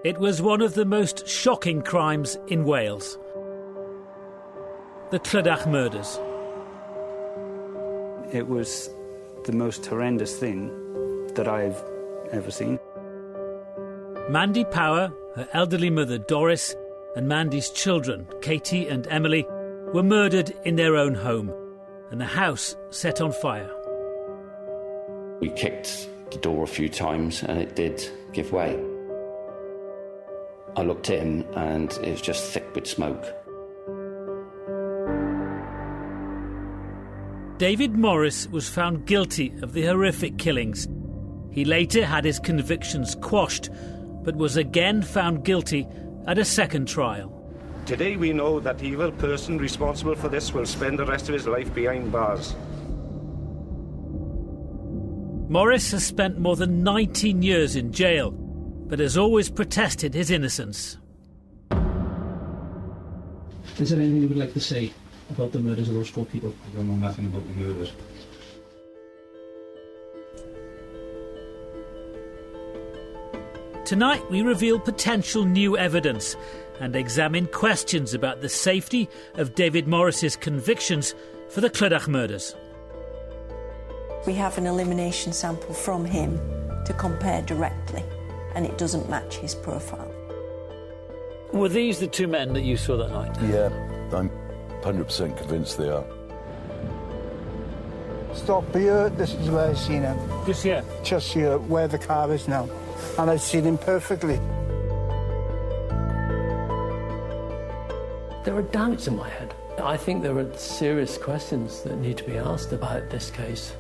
It was one of the most shocking crimes in Wales. The Clydach Murders. It was the most horrendous thing that I've ever seen. Mandy Power, her elderly mother Doris, and Mandy's children, Katie and Emily, were murdered in their own home, and the house set on fire. We kicked the door a few times and it did give way. I looked in and it was just thick with smoke. David Morris was found guilty of the horrific killings. He later had his convictions quashed, but was again found guilty at a second trial. Today we know that the evil person responsible for this will spend the rest of his life behind bars. Morris has spent more than 19 years in jail, but has always protested his innocence. Is there anything you would like to say about the murders of those 4 people? I don't know nothing about the murders. Tonight we reveal potential new evidence and examine questions about the safety of David Morris's convictions for the Clydach murders. We have an elimination sample from him to compare directly, and it doesn't match his profile. Were these the 2 men that you saw that night? Yeah, I'm 100% convinced they are. Stop here, this is where I've seen him. Just here? Just here, where the car is now. And I've seen him perfectly. There are doubts in my head. I think there are serious questions that need to be asked about this case.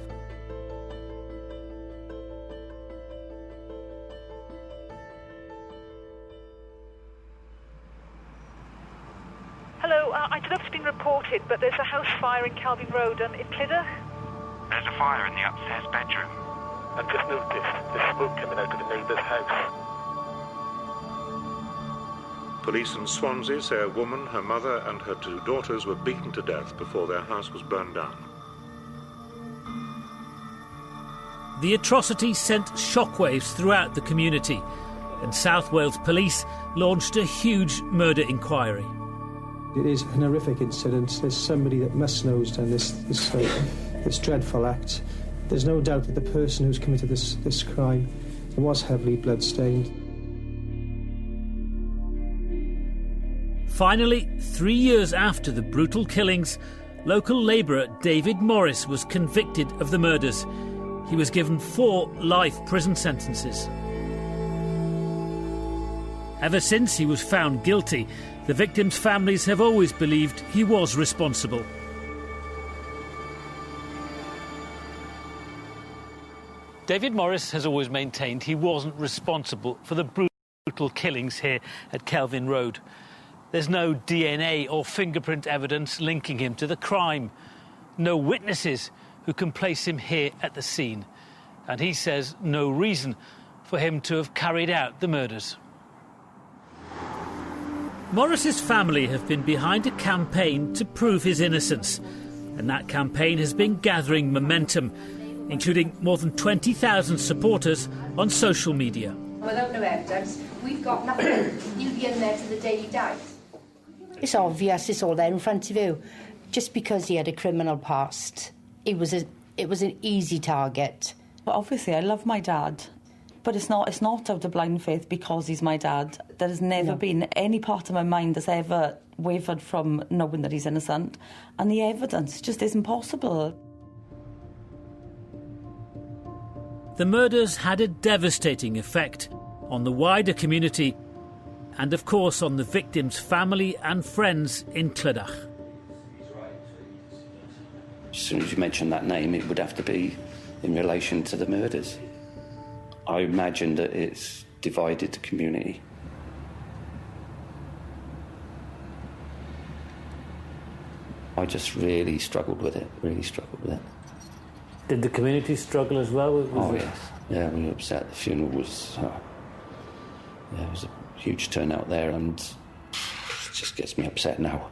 Hello, I don't know if it's been reported, but there's a house fire in Calvin Road in Clydach. There's a fire in the upstairs bedroom. I've just noticed there's smoke coming out of the neighbour's house. Police in Swansea say a woman, her mother and her 2 daughters were beaten to death before their house was burned down. The atrocity sent shockwaves throughout the community, and South Wales Police launched a huge murder inquiry. It is an horrific incident. There's somebody that must know who's done this dreadful act. There's no doubt that the person who's committed this crime was heavily blood-stained. Finally, 3 years after the brutal killings, local labourer David Morris was convicted of the murders. He was given 4 life prison sentences. Ever since he was found guilty, the victims' families have always believed he was responsible. David Morris has always maintained he wasn't responsible for the brutal killings here at Kelvin Road. There's no DNA or fingerprint evidence linking him to the crime. No witnesses who can place him here at the scene. And he says no reason for him to have carried out the murders. Morris's family have been behind a campaign to prove his innocence. And that campaign has been gathering momentum, including more than 20,000 supporters on social media. Without no evidence, we've got nothing. You'll be in there to the day you die. It's obvious, it's all there in front of you. Just because he had a criminal past, it was an easy target. Well, obviously, I love my dad, but it's not out of blind faith because he's my dad. There has never been any part of my mind that's ever wavered from knowing that he's innocent, and the evidence just isn't possible. The murders had a devastating effect on the wider community and, of course, on the victims' family and friends in Clydach. As soon as you mention that name, it would have to be in relation to the murders. I imagine that it's divided the community. I just really struggled with it, Did the community struggle as well? Yes. Yeah, we were upset. The funeral was... it was a huge turnout there, and it just gets me upset now.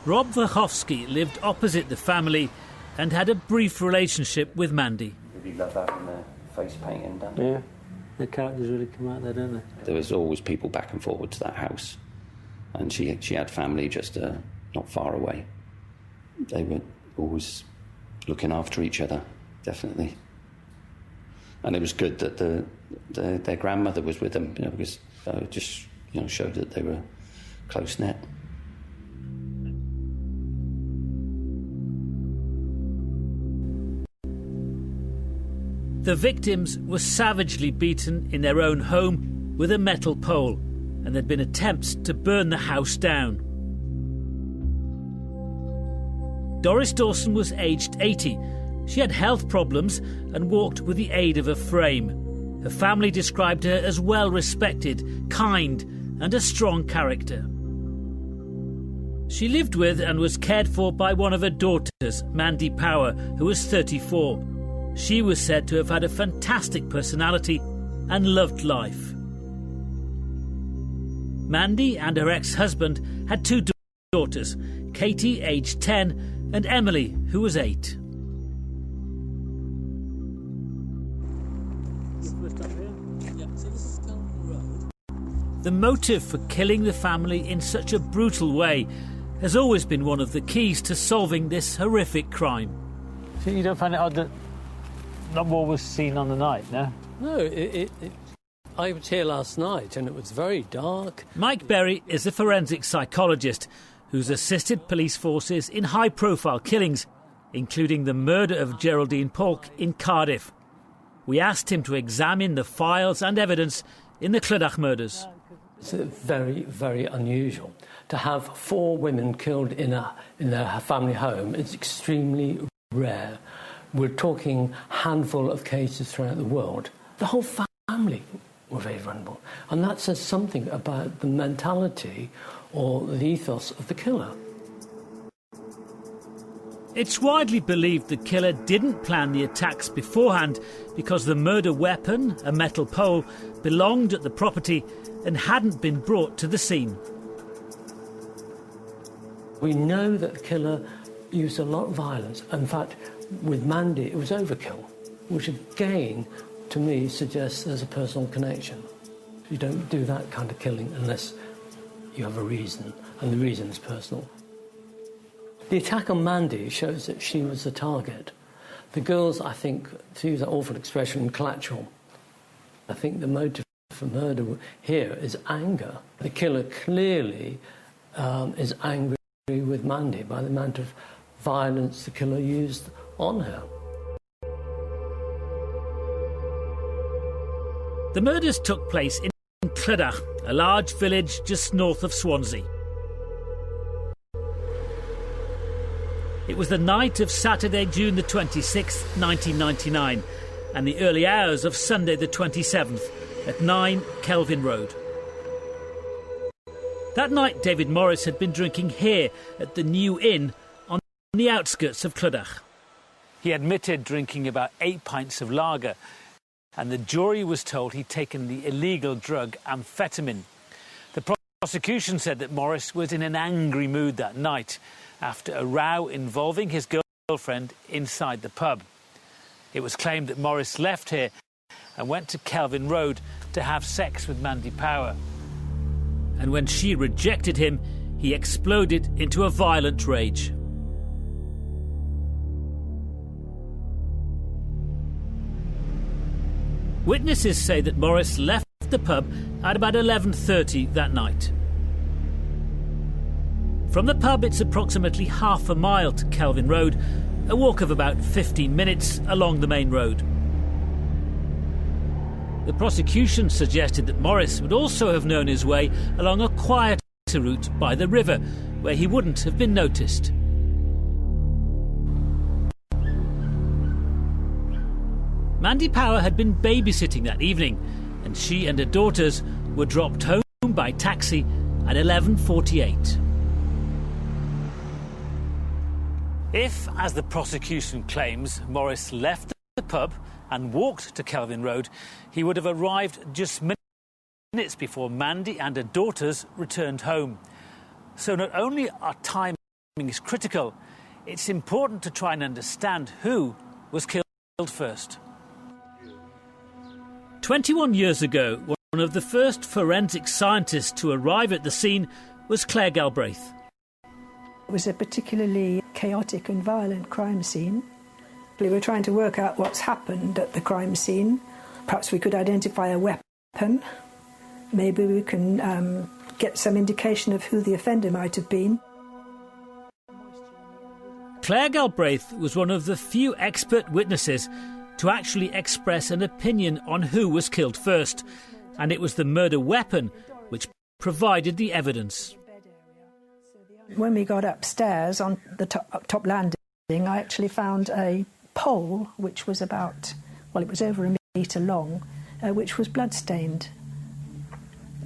Rob Wachowski lived opposite the family and had a brief relationship with Mandy. Really love having face painting done. Yeah, the characters really come out there, don't they? There was always people back and forward to that house, and she had family just not far away. They were always looking after each other, definitely. And it was good that their grandmother was with them, because just showed that they were close-knit. The victims were savagely beaten in their own home with a metal pole, and there'd been attempts to burn the house down. Doris Dawson was aged 80. She had health problems and walked with the aid of a frame. Her family described her as well-respected, kind, and a strong character. She lived with and was cared for by one of her daughters, Mandy Power, who was 34. She was said to have had a fantastic personality and loved life. Mandy and her ex-husband had two daughters, Katie, aged 10, and Emily, who was 8. The motive for killing the family in such a brutal way has always been one of the keys to solving this horrific crime. So you don't find it odd that not more was seen on the night, no? No, I was here last night and it was very dark. Mike Berry is a forensic psychologist who's assisted police forces in high-profile killings, including the murder of Geraldine Polk in Cardiff. We asked him to examine the files and evidence in the Clydach murders. It's very, very unusual. To have 4 women killed in their family home is extremely rare. We're talking handful of cases throughout the world. The whole family were very vulnerable. And that says something about the mentality or the ethos of the killer. It's widely believed the killer didn't plan the attacks beforehand because the murder weapon, a metal pole, belonged at the property and hadn't been brought to the scene. We know that the killer used a lot of violence. In fact, with Mandy, it was overkill, which again, to me, suggests there's a personal connection. You don't do that kind of killing unless you have a reason, and the reason is personal. The attack on Mandy shows that she was the target. The girls, I think, to use that awful expression, collateral. I think the motive for murder here is anger. The killer clearly is angry with Mandy by the amount of violence the killer used on her. The murders took place in Clydach, a large village just north of Swansea. It was the night of Saturday, June the 26th, 1999, and the early hours of Sunday the 27th at 9 Kelvin Road. That night, David Morris had been drinking here at the New Inn on the outskirts of Clydach. He admitted drinking about 8 pints of lager, and the jury was told he'd taken the illegal drug amphetamine. The prosecution said that Morris was in an angry mood that night after a row involving his girlfriend inside the pub. It was claimed that Morris left here and went to Kelvin Road to have sex with Mandy Power. And when she rejected him, he exploded into a violent rage. Witnesses say that Morris left the pub at about 11:30 that night. From the pub, it's approximately half a mile to Kelvin Road, a walk of about 15 minutes along the main road. The prosecution suggested that Morris would also have known his way along a quieter route by the river, where he wouldn't have been noticed. Mandy Power had been babysitting that evening, and she and her daughters were dropped home by taxi at 11:48. If, as the prosecution claims, Morris left the pub and walked to Kelvin Road, he would have arrived just minutes before Mandy and her daughters returned home. So not only are timing is critical, it's important to try and understand who was killed first. 21 years ago, one of the first forensic scientists to arrive at the scene was Claire Galbraith. It was a particularly chaotic and violent crime scene. We were trying to work out what's happened at the crime scene. Perhaps we could identify a weapon. Maybe we can get some indication of who the offender might have been. Claire Galbraith was one of the few expert witnesses to actually express an opinion on who was killed first, and it was the murder weapon which provided the evidence. When we got upstairs on the top landing, I actually found a pole which was about, well, it was over a metre long, which was blood-stained.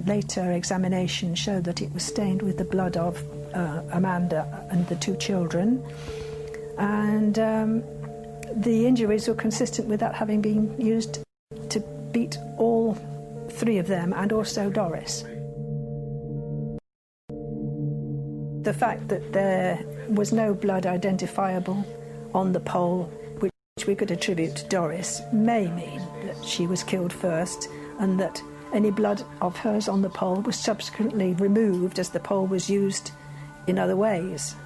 Later examination showed that it was stained with the blood of Amanda and the two children, and the injuries were consistent with that having been used to beat all three of them and also Doris. The fact that there was no blood identifiable on the pole, which we could attribute to Doris, may mean that she was killed first and that any blood of hers on the pole was subsequently removed as the pole was used in other ways.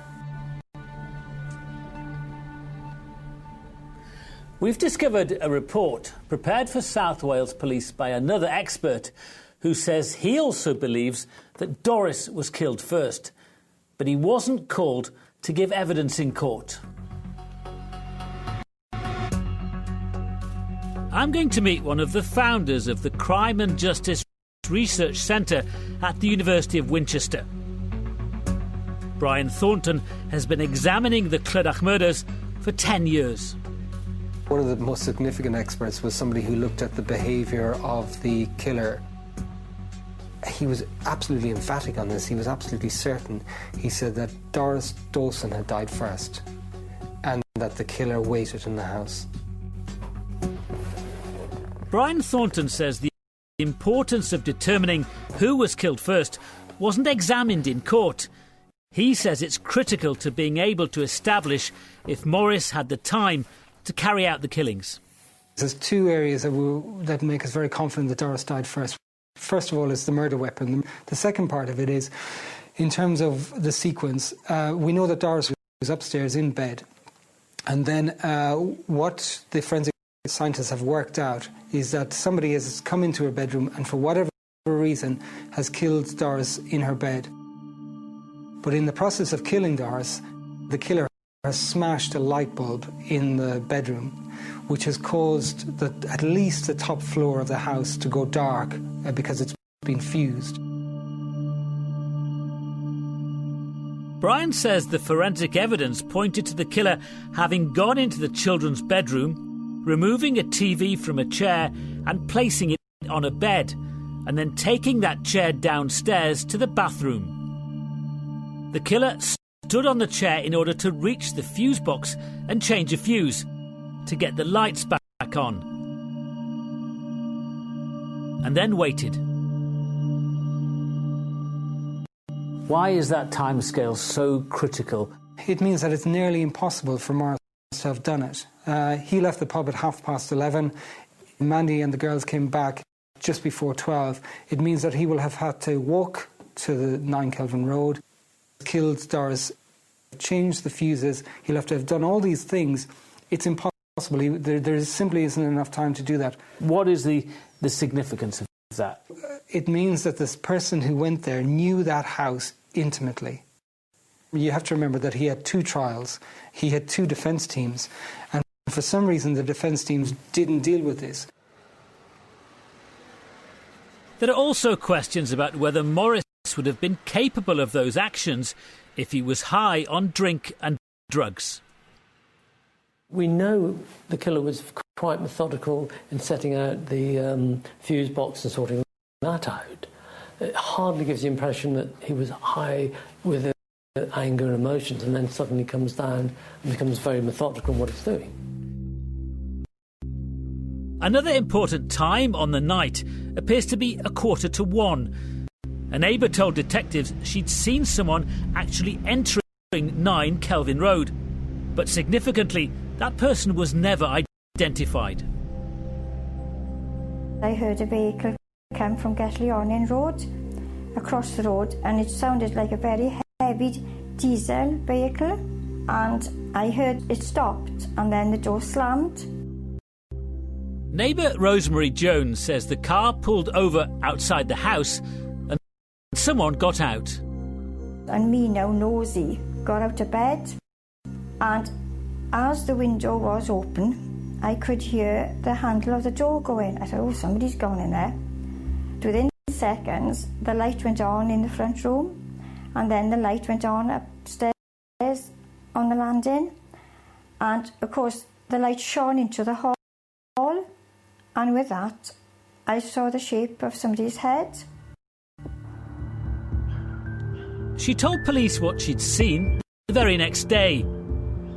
We've discovered a report prepared for South Wales Police by another expert who says he also believes that Doris was killed first, but he wasn't called to give evidence in court. I'm going to meet one of the founders of the Crime and Justice Research Centre at the University of Winchester. Brian Thornton has been examining the Clydach murders for 10 years. One of the most significant experts was somebody who looked at the behaviour of the killer. He was absolutely emphatic on this. He was absolutely certain. He said that Doris Dawson had died first and that the killer waited in the house. Brian Thornton says the importance of determining who was killed first wasn't examined in court. He says it's critical to being able to establish if Morris had the time to carry out the killings. There's two areas that make us very confident that Doris died first. First of all, is the murder weapon. The second part of it is, in terms of the sequence, we know that Doris was upstairs in bed. And then what the forensic scientists have worked out is that somebody has come into her bedroom and for whatever reason has killed Doris in her bed. But in the process of killing Doris, the killer has smashed a light bulb in the bedroom, which has caused at least the top floor of the house to go dark because it's been fused. Brian says the forensic evidence pointed to the killer having gone into the children's bedroom, removing a TV from a chair and placing it on a bed, and then taking that chair downstairs to the bathroom. The killer stood on the chair in order to reach the fuse box and change a fuse to get the lights back on, and then waited. Why is that timescale so critical? It means that it's nearly impossible for Morris to have done it. He left the pub at 11:30. Mandy and the girls came back just before 12. It means that he will have had to walk to the 9 Kelvin Road, killed Doris, changed the fuses. He'll have to have done all these things. It's impossible. There simply isn't enough time to do that. What is the significance of that? It means that this person who went there knew that house intimately. You have to remember that he had 2 trials. He had 2 defence teams. And for some reason, the defence teams didn't deal with this. There are also questions about whether Morris would have been capable of those actions if he was high on drink and drugs. We know the killer was quite methodical in setting out the fuse box and sorting that out. It hardly gives the impression that he was high with anger and emotions and then suddenly comes down and becomes very methodical in what he's doing. Another important time on the night appears to be 1:45. A neighbour told detectives she'd seen someone actually entering 9 Kelvin Road, but significantly, that person was never identified. I heard a vehicle come from Getleonian Road, across the road, and it sounded like a very heavy diesel vehicle, and I heard it stopped and then the door slammed. Neighbour Rosemary Jones says the car pulled over outside the house and someone got out. And me, now nosy, got out of bed, and as the window was open, I could hear the handle of the door go in. I thought, oh, somebody's gone in there. Within seconds, the light went on in the front room, and then the light went on upstairs on the landing, and of course the light shone into the hall, and with that I saw the shape of somebody's head. She told police what she'd seen the very next day,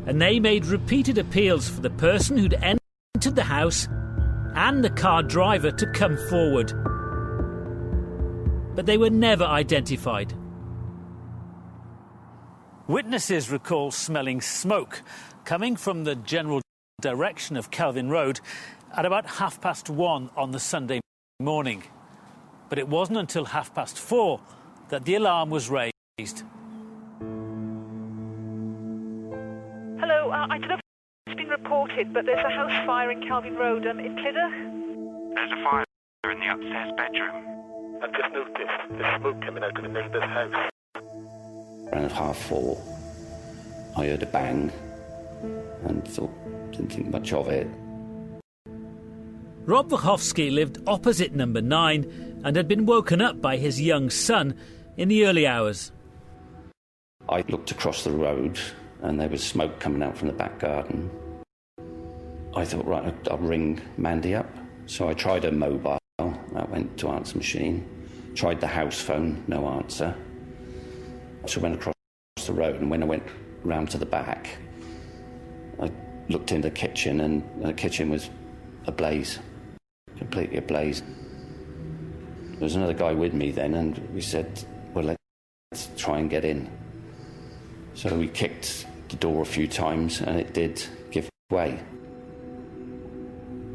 and they made repeated appeals for the person who'd entered the house and the car driver to come forward. But they were never identified. Witnesses recall smelling smoke coming from the general direction of Kelvin Road at about 1:30 on the Sunday morning. But it wasn't until 4:30 that the alarm was raised. Hello, I don't know if it's been reported, but there's a house fire in Kelvin Road in Clydach. There's a fire in the upstairs bedroom. I've just noticed the smoke coming out of the neighbour's house. Around 4:30, I heard a bang and didn't think much of it. Rob Wachowski lived opposite number 9 and had been woken up by his young son in the early hours. I looked across the road and there was smoke coming out from the back garden. I thought, right, I'll ring Mandy up. So I tried her mobile, that went to answer machine. Tried the house phone, no answer. So I went across the road, and when I went round to the back, I looked in the kitchen, and the kitchen was ablaze, completely ablaze. There was another guy with me then, and we said, well, let's try and get in. So we kicked the door a few times, and it did give way.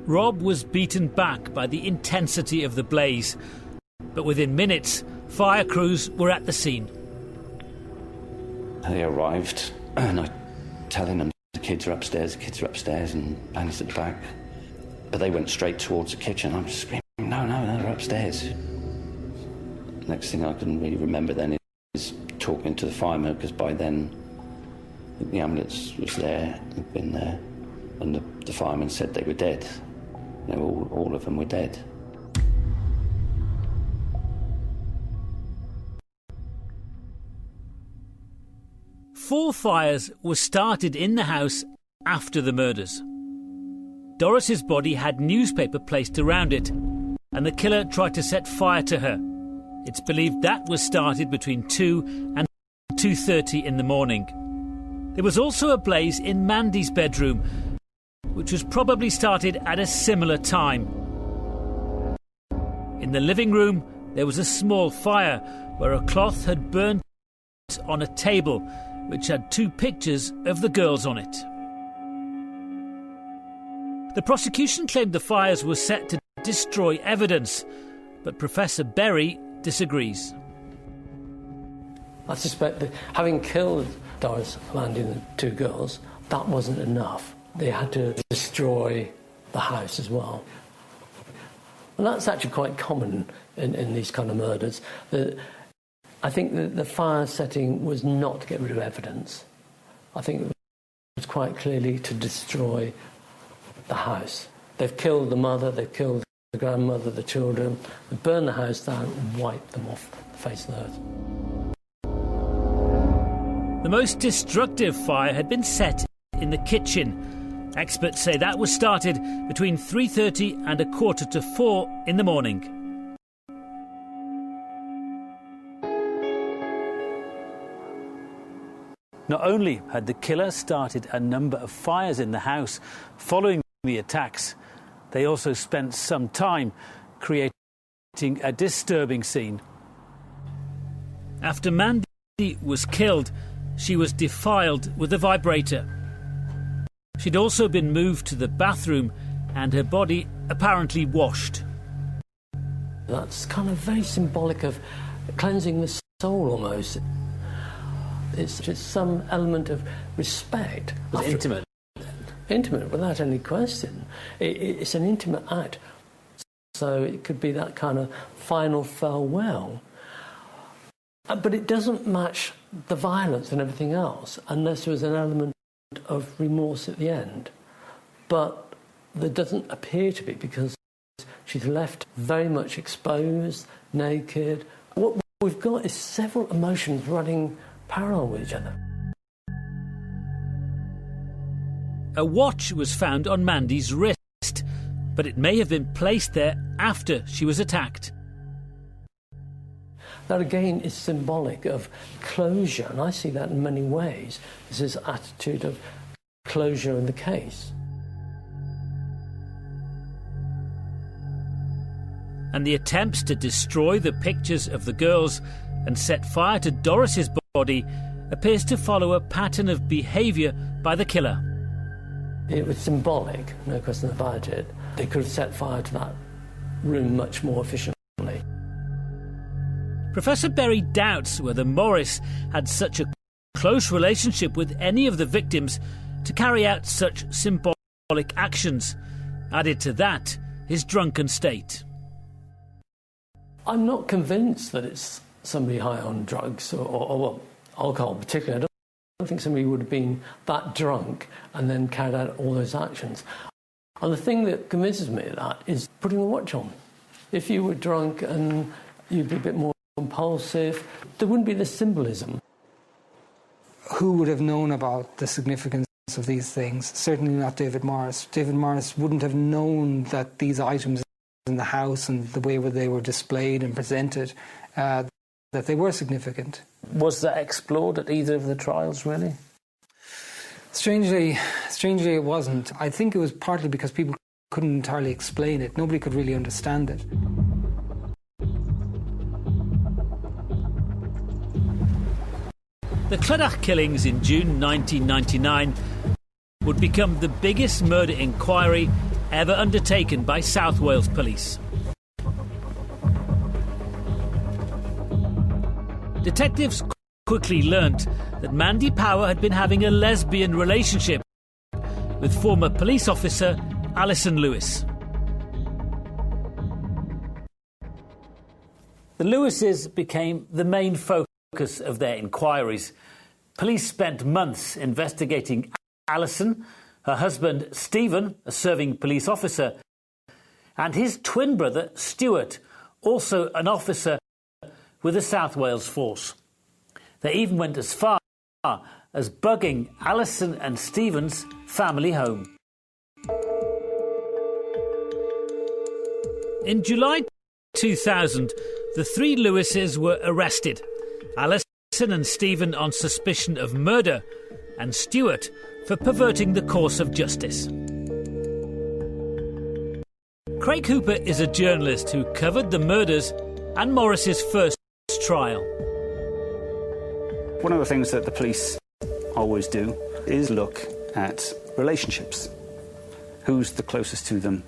Rob was beaten back by the intensity of the blaze, but within minutes, fire crews were at the scene. They arrived, and I telling them the kids are upstairs, and Annie's at the back. But they went straight towards the kitchen. I'm screaming, no, they're upstairs. Next thing I can really remember then is talking to the fireman, because by then the ambulance was there, had been there, and the fireman said they were dead. You know, all of them were dead. Four fires were started in the house after the murders. Doris's body had newspaper placed around it, and the killer tried to set fire to her. It's believed that was started between 2 and 2:30 in the morning. There was also a blaze in Mandy's bedroom, which was probably started at a similar time. In the living room, there was a small fire where a cloth had burnt on a table, which had 2 pictures of the girls on it. The prosecution claimed the fires were set to destroy evidence, but Professor Berry disagrees. I suspect that having killed Doris, Mandy and the 2 girls, that wasn't enough. They had to destroy the house as well. And that's actually quite common in these kind of murders. I think that the fire setting was not to get rid of evidence. I think it was quite clearly to destroy the house. They've killed the mother, they've killed the grandmother, the children, they burned the house down and wiped them off the face of the earth. The most destructive fire had been set in the kitchen. Experts say that was started between 3:30 and 3:45 in the morning. Not only had the killer started a number of fires in the house following the attacks, they also spent some time creating a disturbing scene. After Mandy was killed, she was defiled with a vibrator. She'd also been moved to the bathroom and her body apparently washed. That's kind of very symbolic of cleansing the soul almost. It's just some element of respect. Was it intimate? Intimate, without any question. It's an intimate act. So it could be that kind of final farewell. But it doesn't match the violence and everything else unless there was an element of remorse at the end. But there doesn't appear to be, because she's left very much exposed, naked. What we've got is several emotions running parallel with each other. A watch was found on Mandy's wrist, but it may have been placed there after she was attacked. That again is symbolic of closure, and I see that in many ways. There's this attitude of closure in the case. And the attempts to destroy the pictures of the girls and set fire to Doris's body appears to follow a pattern of behaviour by the killer. It was symbolic, no question about it. They could have set fire to that room much more efficiently. Professor Berry doubts whether Morris had such a close relationship with any of the victims to carry out such symbolic actions. Added to that, his drunken state. I'm not convinced that it's somebody high on drugs or alcohol particularly. I don't think somebody would have been that drunk and then carried out all those actions. And the thing that convinces me of that is putting a watch on. If you were drunk and you'd be a bit more impulsive, there wouldn't be this symbolism. Who would have known about the significance of these things? Certainly not David Morris. David Morris wouldn't have known that these items in the house and the way they were displayed and presented, that they were significant. Was that explored at either of the trials, really? Strangely it wasn't. I think it was partly because people couldn't entirely explain it. Nobody could really understand it. The Clydach killings in June 1999 would become the biggest murder inquiry ever undertaken by South Wales Police. Detectives quickly learnt that Mandy Power had been having a lesbian relationship with former police officer Alison Lewis. The Lewises became the main focus of their inquiries. Police spent months investigating Alison, her husband Stephen, a serving police officer, and his twin brother Stuart, also an officer with the South Wales Force. They even went as far as bugging Alison and Stephen's family home. In July 2000, the three Lewises were arrested. Alison and Stephen on suspicion of murder, and Stuart for perverting the course of justice. Craig Hooper is a journalist who covered the murders and Morris's first trial. One of the things that the police always do is look at relationships. Who's the closest to them?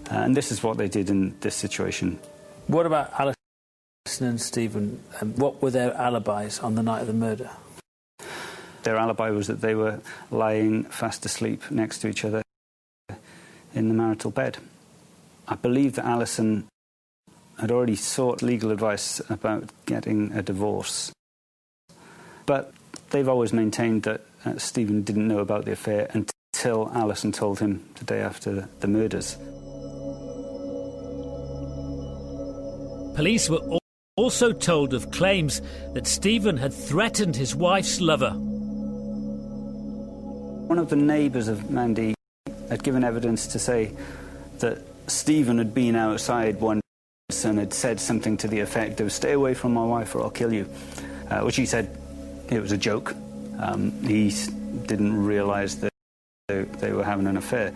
And this is what they did in this situation. What about Alison and Stephen? What were their alibis on the night of the murder? Their alibi was that they were lying fast asleep next to each other in the marital bed. I believe that Alison had already sought legal advice about getting a divorce. But they've always maintained that Stephen didn't know about the affair until Alison told him the day after the murders. Police were also told of claims that Stephen had threatened his wife's lover. One of the neighbours of Mandy had given evidence to say that Stephen had been outside once and had said something to the effect of, "Stay away from my wife or I'll kill you," which he said it was a joke. He didn't realise that they were having an affair.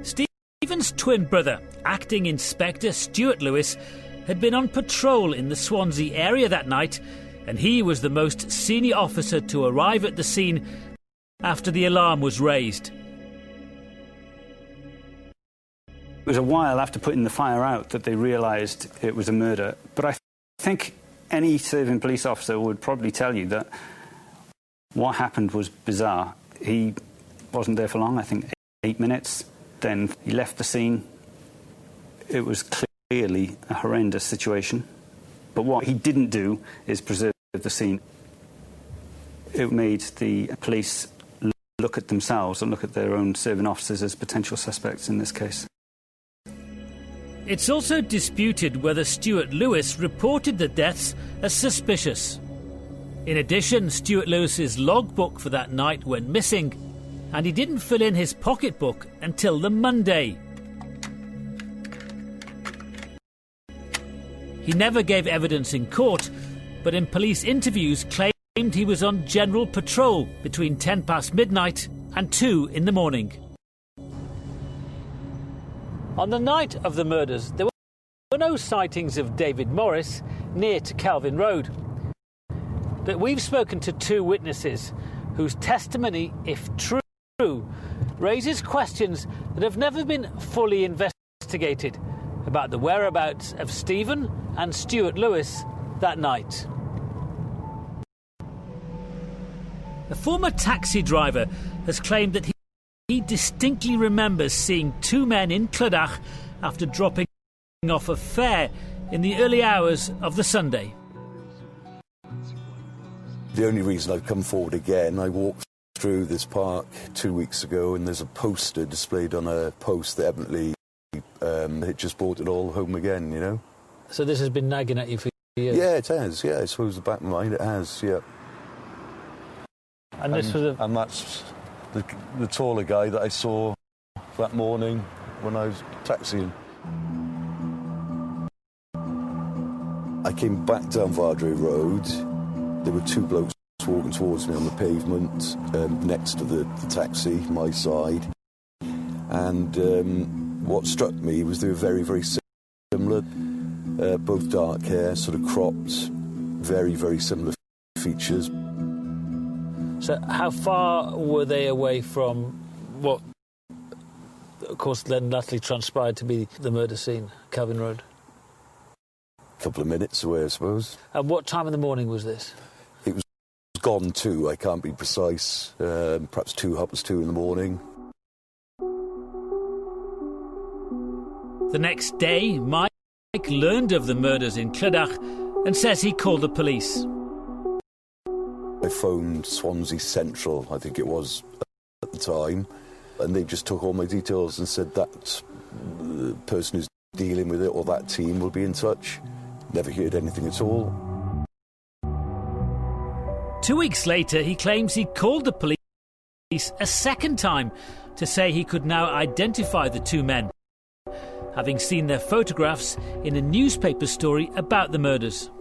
Stephen's twin brother, acting Inspector Stuart Lewis, had been on patrol in the Swansea area that night, and he was the most senior officer to arrive at the scene after the alarm was raised. was a while after putting the fire out that they realised it was a murder. But I think any serving police officer would probably tell you that what happened was bizarre. He wasn't there for long, I think 8 minutes. Then he left the scene. It was clearly a horrendous situation. But what he didn't do is preserve the scene. It made the police look at themselves and look at their own serving officers as potential suspects in this case. It's also disputed whether Stuart Lewis reported the deaths as suspicious. In addition, Stuart Lewis's logbook for that night went missing, and he didn't fill in his pocketbook until the Monday. He never gave evidence in court, but in police interviews claimed he was on general patrol between 10 past midnight and 2 in the morning. On the night of the murders, there were no sightings of David Morris near to Kelvin Road. But we've spoken to 2 witnesses whose testimony, if true, raises questions that have never been fully investigated about the whereabouts of Stephen and Stuart Lewis that night. A former taxi driver has claimed that he distinctly remembers seeing 2 men in Clydach after dropping off a fare in the early hours of the Sunday. The only reason I've come forward again, I walked through this park 2 weeks ago and there's a poster displayed on a post that evidently it just brought it all home again, you know. So this has been nagging at you for years? Yeah, it has, yeah. I suppose the back of my mind it has, yeah. And this was and that's the taller guy that I saw that morning when I was taxiing. I came back down Vardray Road. There were 2 blokes walking towards me on the pavement next to the taxi, my side. And what struck me was they were very, very similar. Both dark hair, sort of cropped, very, very similar features. So how far were they away from what, of course, then latterly transpired to be the murder scene, Kelvin Road? A couple of minutes away, I suppose. And what time in the morning was this? It was gone 2, I can't be precise. Perhaps 2 in the morning. The next day, Mike learned of the murders in Clydach and says he called the police. I phoned Swansea Central, I think it was, at the time, and they just took all my details and said that the person who's dealing with it or that team will be in touch. Never heard anything at all. 2 weeks later, he claims he called the police a second time to say he could now identify the 2 men, having seen their photographs in a newspaper story about the murders.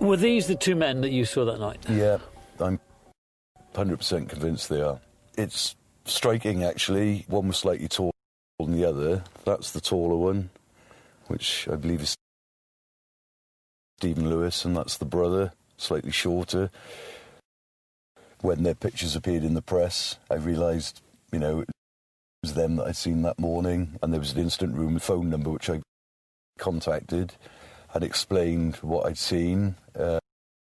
Were these the 2 men that you saw that night? Yeah, I'm 100% convinced they are. It's striking, actually. One was slightly taller than the other. That's the taller one, which I believe is Stephen Lewis, and that's the brother, slightly shorter. When their pictures appeared in the press, I realised, you know, it was them that I'd seen that morning, and there was an incident room phone number which I contacted and explained what I'd seen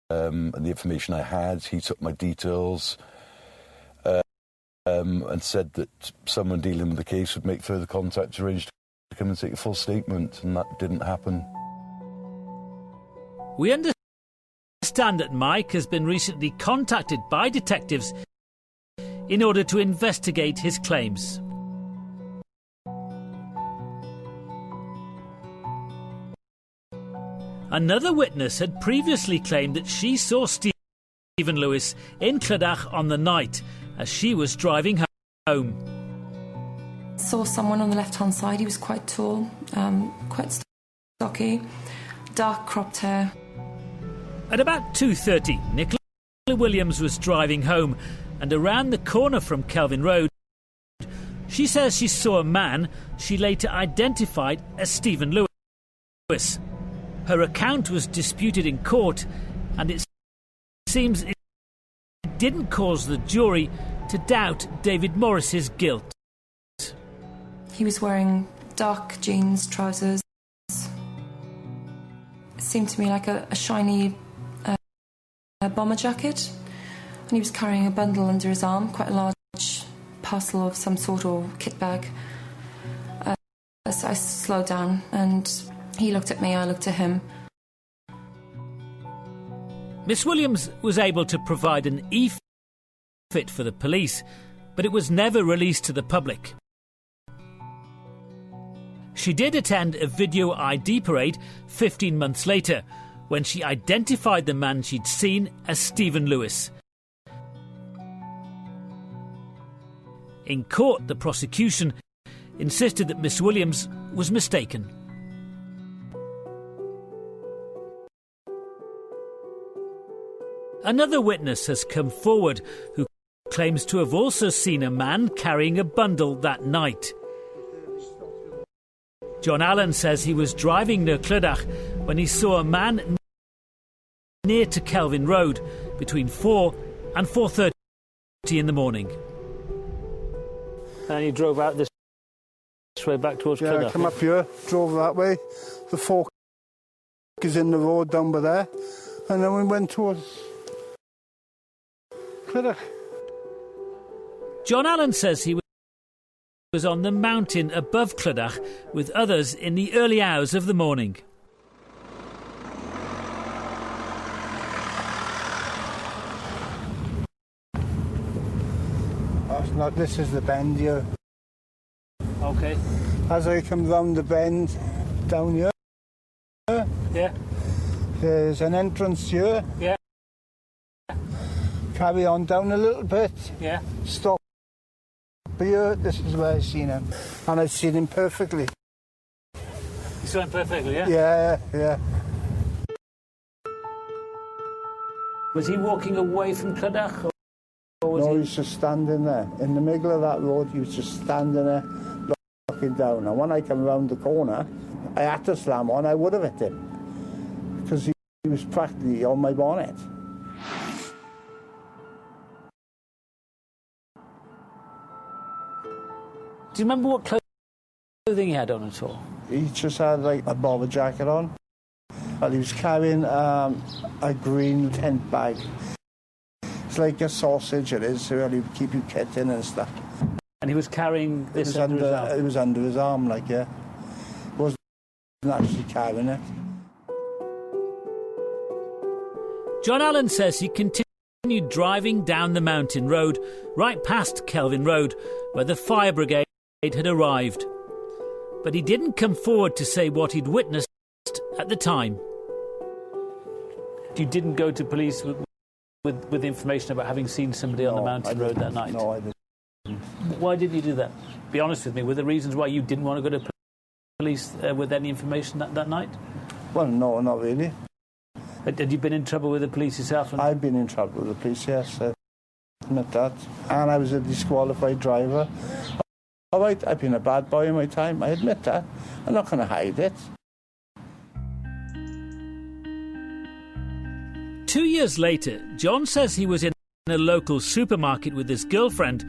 and the information I had. He took my details and said that someone dealing with the case would make further contact to arrange to come and take a full statement, and that didn't happen. We understand that Mike has been recently contacted by detectives in order to investigate his claims. Another witness had previously claimed that she saw Stephen Lewis in Clydach on the night as she was driving home. Saw someone on the left-hand side. He was quite tall, quite stocky, dark cropped hair. At about 2:30, Nicola Williams was driving home, and around the corner from Kelvin Road, she says she saw a man she later identified as Stephen Lewis. Her account was disputed in court, and it seems it didn't cause the jury to doubt David Morris's guilt. He was wearing dark jeans, trousers. It seemed to me like a shiny bomber jacket. And he was carrying a bundle under his arm, quite a large parcel of some sort or kit bag. So I slowed down and he looked at me, I looked at him. Miss Williams was able to provide an e-fit for the police, but it was never released to the public. She did attend a video ID parade 15 months later, when she identified the man she'd seen as Stephen Lewis. In court, the prosecution insisted that Miss Williams was mistaken. Another witness has come forward who claims to have also seen a man carrying a bundle that night. John Allen says he was driving near Clydach when he saw a man near to Kelvin Road between 4 and 4:30 in the morning. And you drove out this way back towards Clydach? Yeah, I come up here, drove that way. The fork is in the road down by there. And then we went towards Clydach. John Allen says he was on the mountain above Clydach with others in the early hours of the morning. This is the bend here. OK. As I come round the bend down here, yeah, there's an entrance here. Yeah. Carry on down a little bit. Yeah. Stop here. This is where I've seen him. And I've seen him perfectly. You saw him perfectly, yeah? Yeah, yeah. Was he walking away from Clydach? No, he was just standing there. In the middle of that road, he was just standing there, looking down. And when I come round the corner, I had to slam on, I would have hit him. Because he was practically on my bonnet. Do you remember what clothing he had on at all? He just had like a bomber jacket on. And he was carrying a green tent bag. It's like a sausage, it is, so you keep your kit in and stuff. And he was carrying this under his arm? It was under his arm, like, yeah. He wasn't actually carrying it. John Allen says he continued driving down the mountain road, right past Kelvin Road, where the fire brigade had arrived. But he didn't come forward to say what he'd witnessed at the time. You didn't go to police with information about having seen somebody on the mountain road that night? No, I didn't. Why didn't you do that? Be honest with me. Were there reasons why you didn't want to go to police with any information that night? Well, no, not really. Had you been in trouble with the police yourself? I've been in trouble with the police, yes. I admit that. And I was a disqualified driver. All right, I've been a bad boy in my time. I admit that. I'm not going to hide it. 2 years later, John says he was in a local supermarket with his girlfriend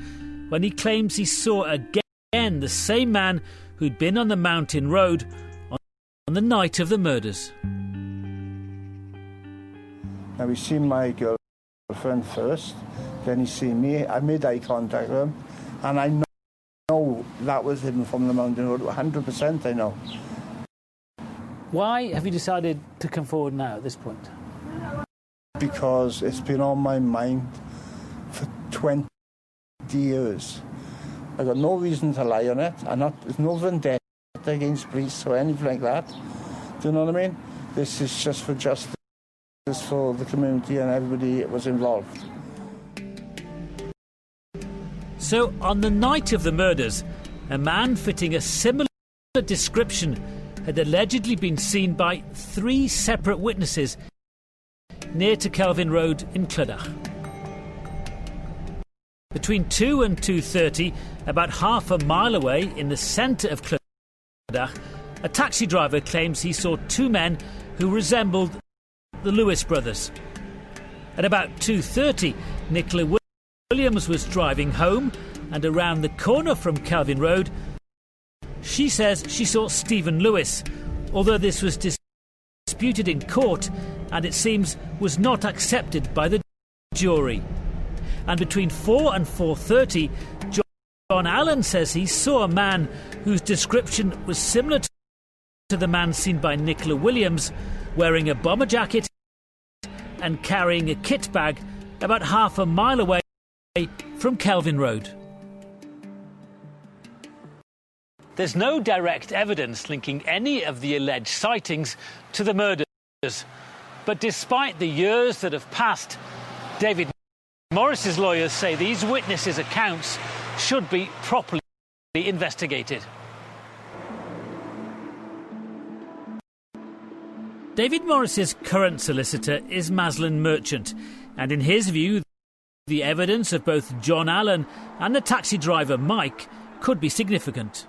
when he claims he saw again the same man who'd been on the mountain road on the night of the murders. Now, he seen my girlfriend first, then he seen me. I made eye contact with him, and I know that was him from the mountain road. 100% I know. Why have you decided to come forward now at this point? Because it's been on my mind for 20 years. I've got no reason to lie on it. There's no vendetta against police or anything like that. Do you know what I mean? This is just for justice for the community and everybody that was involved. So, on the night of the murders, a man fitting a similar description had allegedly been seen by 3 separate witnesses near to Kelvin Road in Clydach. Between 2 and 2:30, about half a mile away in the centre of Clydach, a taxi driver claims he saw 2 men who resembled the Lewis brothers. At about 2:30, Nicola Williams was driving home, and around the corner from Kelvin Road, She says she saw Stephen Lewis, although this was disputed in court and it seems was not accepted by the jury. And between 4 and 4:30, John Allen says he saw a man whose description was similar to the man seen by Nicola Williams, wearing a bomber jacket and carrying a kit bag about half a mile away from Kelvin Road. There's no direct evidence linking any of the alleged sightings to the murders. But despite the years that have passed, David Morris's lawyers say these witnesses' accounts should be properly investigated. David Morris's current solicitor is Maslin Merchant, and in his view, the evidence of both John Allen and the taxi driver Mike could be significant.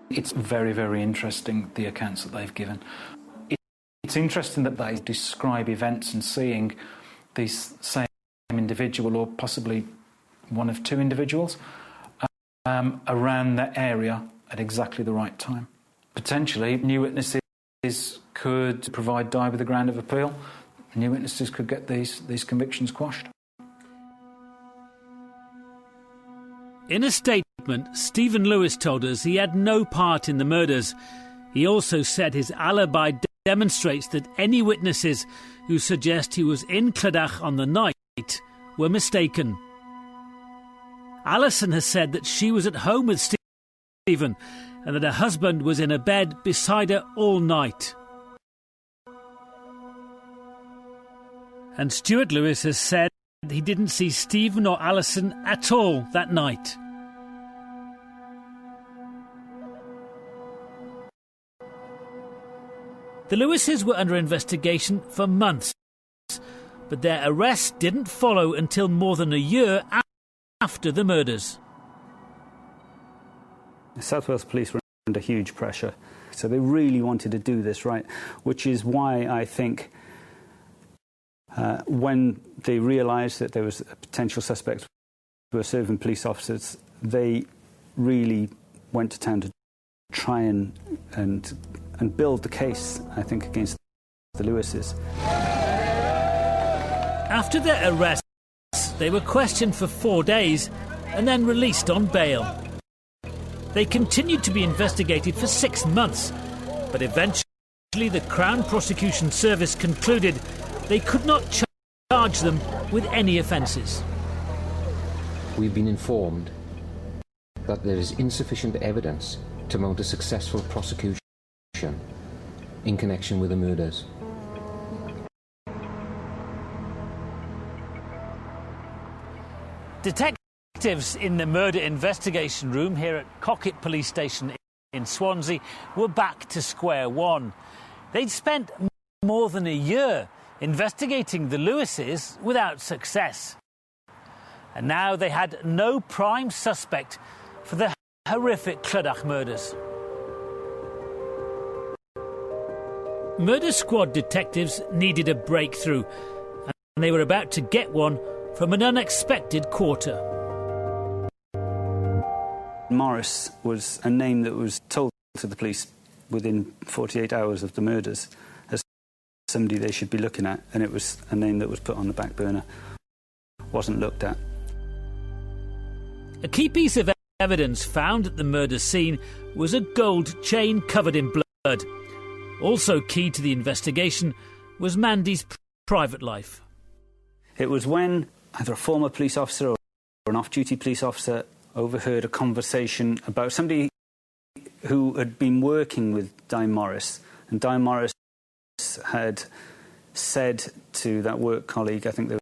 It's very, very interesting, the accounts that they've given. It's interesting that they describe events and seeing these same individual, or possibly one of two individuals, around that area at exactly the right time. Potentially, new witnesses could provide Di with the ground of appeal. New witnesses could get these convictions quashed. In a statement, Stephen Lewis told us he had no part in the murders. He also said his alibi demonstrates that any witnesses who suggest he was in Clydach on the night were mistaken. Alison has said that she was at home with Stephen and that her husband was in a bed beside her all night. And Stuart Lewis has said he didn't see Stephen or Alison at all that night. The Lewises were under investigation for months, but their arrest didn't follow until more than a year after the murders. The South Wales Police were under huge pressure, so they really wanted to do this right, which is why I think when they realised that there was a potential suspect who were serving police officers, they really went to town to try and build the case, I think, against the Lewises. After their arrests, they were questioned for 4 days and then released on bail. They continued to be investigated for 6 months, but eventually the Crown Prosecution Service concluded they could not charge them with any offences. We've been informed that there is insufficient evidence to mount a successful prosecution in connection with the murders. Detectives in the murder investigation room here at Cockett Police Station in Swansea were back to square one. They'd spent more than a year investigating the Lewises without success. And now they had no prime suspect for the horrific Clydach murders. Murder Squad detectives needed a breakthrough, and they were about to get one from an unexpected quarter. Morris was a name that was told to the police within 48 hours of the murders as somebody they should be looking at, and it was a name that was put on the back burner, wasn't looked at. A key piece of evidence found at the murder scene was a gold chain covered in blood. Also key to the investigation was Mandy's private life. It was when either a former police officer or an off-duty police officer overheard a conversation about somebody who had been working with Di Morris, and Di Morris had said to that work colleague, I think they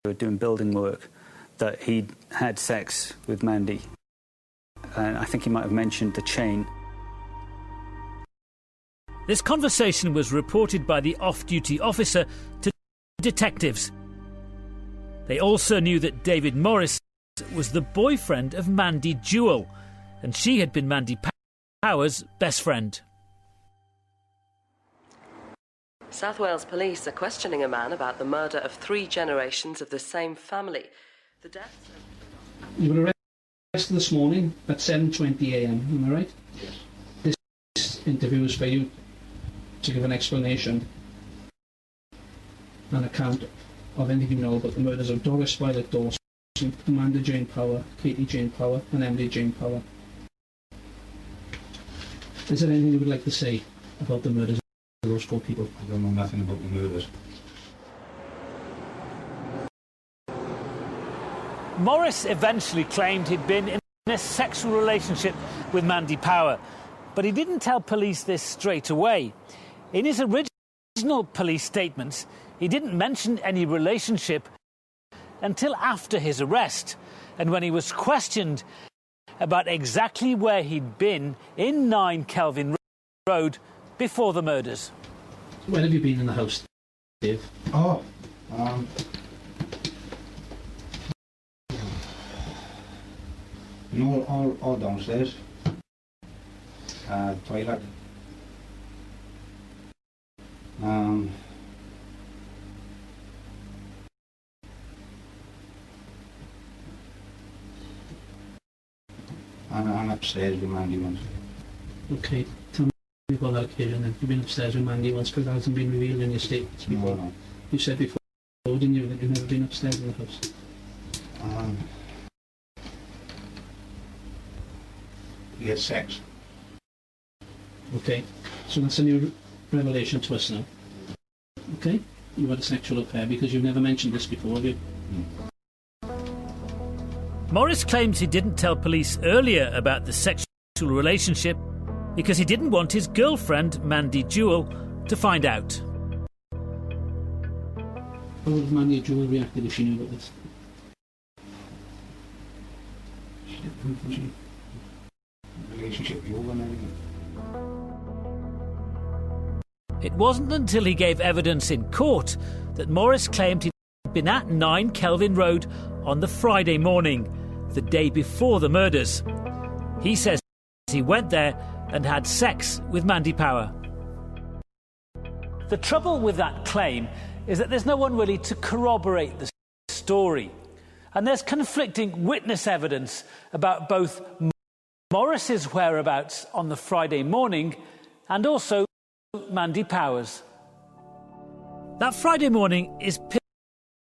were doing building work, that he'd had sex with Mandy. And I think he might have mentioned the chain. This conversation was reported by the off-duty officer to detectives. They also knew that David Morris was the boyfriend of Mandy Jewell, and she had been Mandy Power's best friend. South Wales Police are questioning a man about the murder of 3 generations of the same family. The deaths... You were this morning at 7:20 a.m, am I right? Yes. This interview is for you to give an explanation, an account of anything you know about the murders of Doris Dawson, Amanda Jane Power, Katie Jane Power and Emily Jane Power. Is there anything you would like to say about the murders of those 4 people? I don't know nothing about the murders. Morris eventually claimed he'd been in a sexual relationship with Mandy Power, but he didn't tell police this straight away. In his original police statements, he didn't mention any relationship until after his arrest, and when he was questioned about exactly where he'd been in 9 Kelvin Road before the murders. When have you been in the house, Dave? Oh, all downstairs. Toilet. I'm upstairs with Mandy once. Okay, tell me about that occasion then. You've been upstairs with Mandy once, because that hasn't been revealed in your statements before. No. You said before, didn't you, that you've never been upstairs in the house? We had sex. Okay, so that's a new revelation to us now. Okay, you had a sexual affair, because you've never mentioned this before, have you? Morris claims he didn't tell police earlier about the sexual relationship because he didn't want his girlfriend, Mandy Jewell, to find out. How would Mandy Jewell reacted if she knew about this? Relationship over and everything. It wasn't until he gave evidence in court that Morris claimed he'd been at 9 Kelvin Road on the Friday morning, the day before the murders. He says he went there and had sex with Mandy Power. The trouble with that claim is that there's no one really to corroborate the story. And there's conflicting witness evidence about both Morris's whereabouts on the Friday morning and also Mandy Power's. That Friday morning is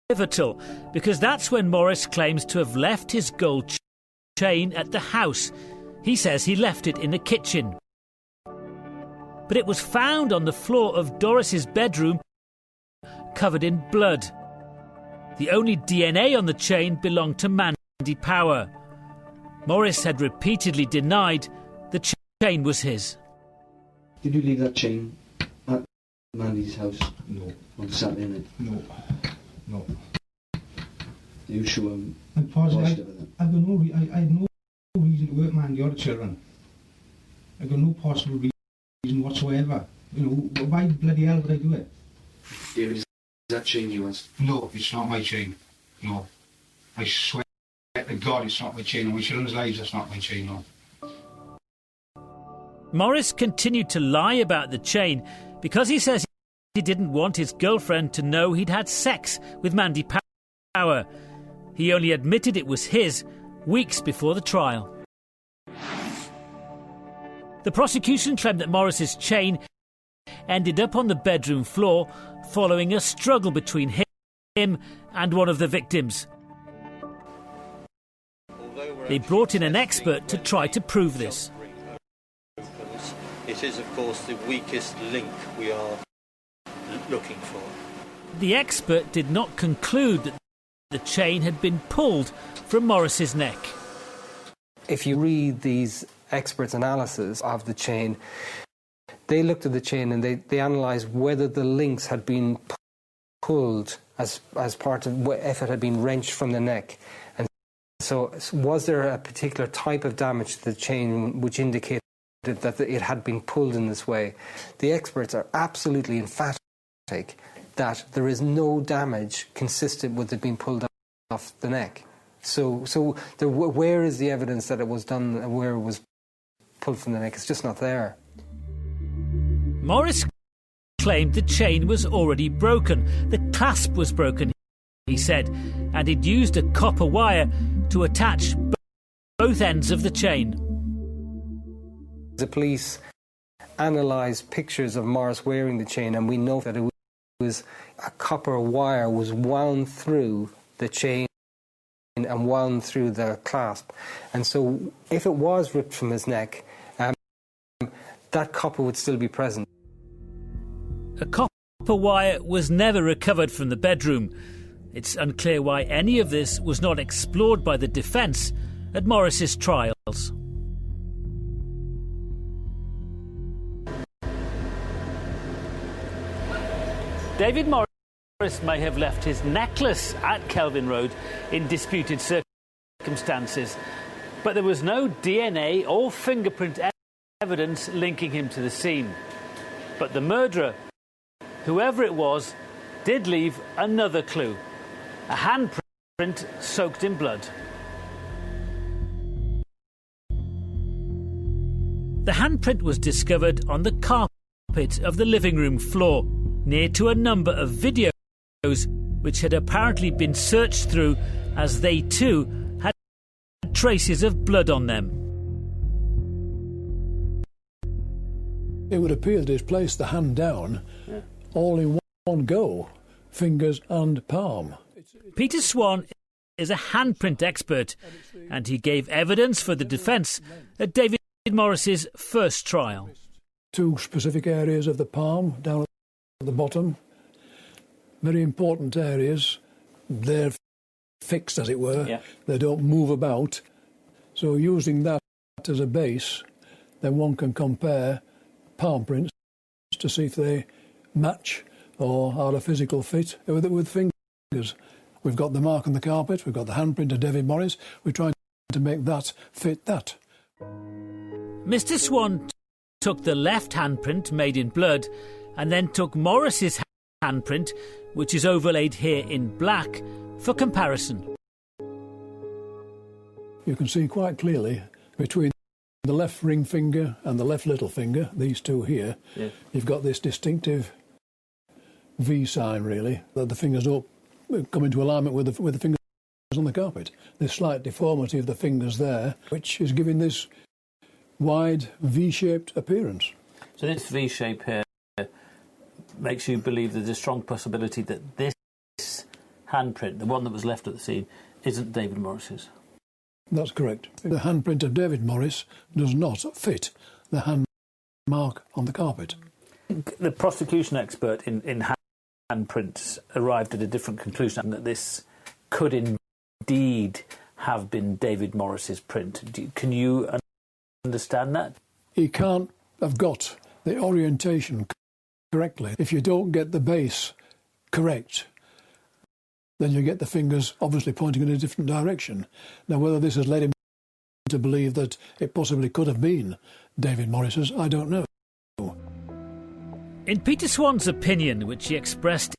pivotal because that's when Morris claims to have left his gold chain at the house. He says he left it in the kitchen. But it was found on the floor of Doris's bedroom, covered in blood. The only DNA on the chain belonged to Mandy Power. Morris had repeatedly denied the chain was his. Did you leave that chain at Mandy's house? No. On Saturday night? No. You sure? And possibly, I had no reason to hurt Mandy or the children. I got no possible reason whatsoever. You know, why bloody hell would I do it? David, is that chain yours? No, it's not my chain. No. I swear to God it's not my chain. On my children's lives, that's not my chain, no. Morris continued to lie about the chain because he says he didn't want his girlfriend to know he'd had sex with Mandy Power. He only admitted it was his weeks before the trial. The prosecution claimed that Morris's chain ended up on the bedroom floor following a struggle between him and one of the victims. They brought in an expert to try to prove this. It is, of course, the weakest link we are looking for. The expert did not conclude that the chain had been pulled from Morris's neck. If you read these experts' analysis of the chain, they looked at the chain and they analysed whether the links had been pulled as part of if it had been wrenched from the neck. And so was there a particular type of damage to the chain which indicated that it had been pulled in this way? The experts are absolutely emphatic that there is no damage consistent with it being pulled off the neck. So where is the evidence that it was done and where it was pulled from the neck? It's just not there. Morris claimed the chain was already broken. The clasp was broken, he said, and he'd used a copper wire to attach both ends of the chain. The police analysed pictures of Morris wearing the chain, and we know that it was a copper wire was wound through the chain and wound through the clasp. And so if it was ripped from his neck, that copper would still be present. A copper wire was never recovered from the bedroom. It's unclear why any of this was not explored by the defence at Morris's trials. David Morris may have left his necklace at Kelvin Road in disputed circumstances, but there was no DNA or fingerprint evidence linking him to the scene. But the murderer, whoever it was, did leave another clue: a handprint soaked in blood. The handprint was discovered on the carpet of the living room floor, near to a number of videos which had apparently been searched through, as they too had traces of blood on them. It would appear that he's placed the hand down all in one go, fingers and palm. Peter Swan is a handprint expert, and he gave evidence for the defence at David Morris's first trial. 2 specific areas of the palm down at the bottom, very important areas. They're fixed, as it were. Yeah. They don't move about. So using that as a base, then one can compare palm prints to see if they match or are a physical fit with fingers. We've got the mark on the carpet, we've got the handprint of David Morris. We're trying to make that fit that. Mr. Swan took the left handprint made in blood and then took Morris's handprint, which is overlaid here in black, for comparison. You can see quite clearly between the left ring finger and the left little finger, these two here, you've got this distinctive V sign, really, that the fingers don't come into alignment with the fingers on the carpet. This slight deformity of the fingers there, which is giving this wide V-shaped appearance. So this V-shape here makes you believe there's a strong possibility that this handprint, the one that was left at the scene, isn't David Morris's. That's correct. The handprint of David Morris does not fit the hand mark on the carpet. The prosecution expert in handprints arrived at a different conclusion, that this could indeed have been David Morris's print. Can you understand that? He can't have got the orientation correctly. If you don't get the base correct, then you get the fingers obviously pointing in a different direction. Now, whether this has led him to believe that it possibly could have been David Morris's, I don't know. In Peter Swan's opinion, which he expressed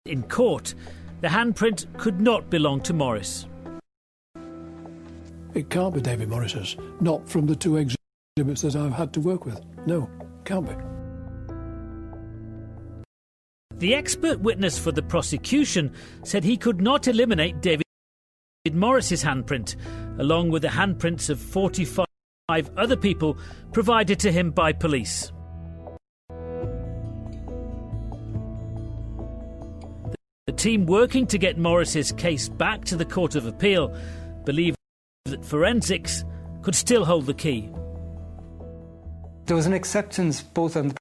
in court, the handprint could not belong to Morris. It can't be David Morris's, not from the 2 exhibits that I've had to work with. No, can't be. The expert witness for the prosecution said he could not eliminate David Morris's handprint, along with the handprints of 45 other people provided to him by police. The team working to get Morris's case back to the Court of Appeal believed that forensics could still hold the key. There was an acceptance both on the